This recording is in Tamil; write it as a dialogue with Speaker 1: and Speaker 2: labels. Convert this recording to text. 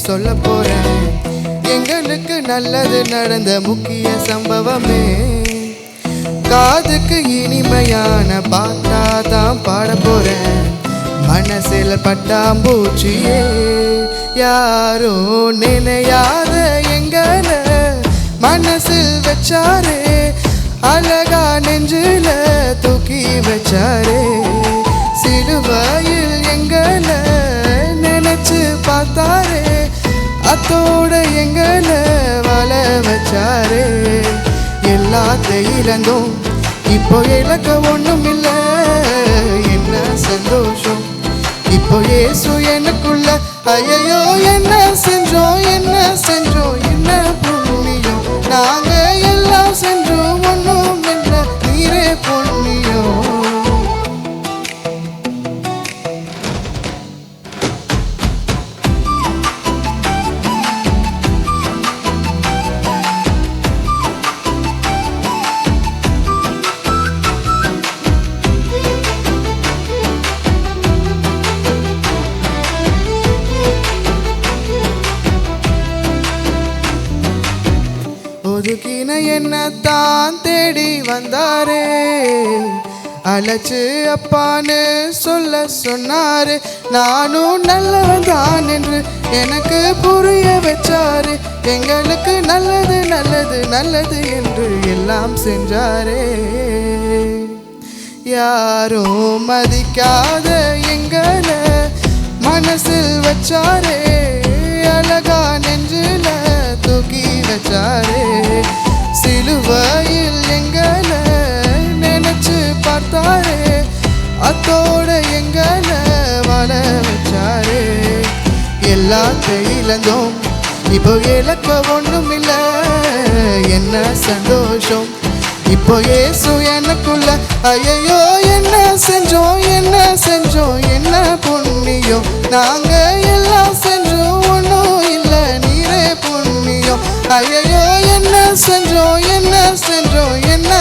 Speaker 1: சொல்ல போறேன். எங்களுக்கு நல்லது நடந்த முக்கிய சம்பவமே. காதுக்கு இனிமையான பாட்டாதான் பாட போறேன். மனசில் பட்டாம்பூச்சியே யாரோ நினையாத எங்கள மனசில் வச்சாரே. அழகா நெஞ்சில தூக்கி வச்சாரே. சிலுவையில் எங்களை நினைச்சு பார்த்தாரே. அத்தோட எங்களை வாழ வச்சாரே. எல்லாத்தையும் இழந்தோம், இப்போ இழக்க ஒண்ணும் இல்ல. என்ன சந்தோஷம் இப்போ இயேசு எனக்குள்ள. ஐயோ என்ன செஞ்சோம் என்ன செஞ்சோம் என்ன புண்ணியம். நாங்க எல்லாம் செஞ்சோம் ஒண்ணும் இல்ல, நீரே புண்ணியம். ஒதுக்கின என்னத்தான் தேடி வந்தாரே. அழைச்சு அப்பான்னு சொல்ல சொன்னாரு. நானும் நல்லவன் தான் என்று எனக்கு புரிய வச்சாரு. எங்களுக்கு நல்லது நல்லது நல்லது என்று எல்லாம் செஞ்சாரே. யாரும் மதிக்காத எங்களை மனசில் வச்சாரே. அழகா நெஞ்சில தூக்கி வச்சாரே. சிலுவையில் எங்களை நினைச்சு பார்த்தாரே. அத்தோட எங்களை வாழ வச்சாரே. எல்லாத்தையும் இழந்தோம், இப்போ இழக்க ஒண்ணும் இல்ல. என்ன சந்தோஷம் இப்போ இயேசு எனக்குள்ள. ஐயோ என்ன செஞ்சோம் என்ன செஞ்சோம் என்ன புண்ணியம். நாங்க எல்லாம் செஞ்சோம் ஒண்ணும் இல்ல, நீரே புண்ணியம். ஐயோ என்ன செஞ்சோம் என்ன செஞ்சோம் என்ன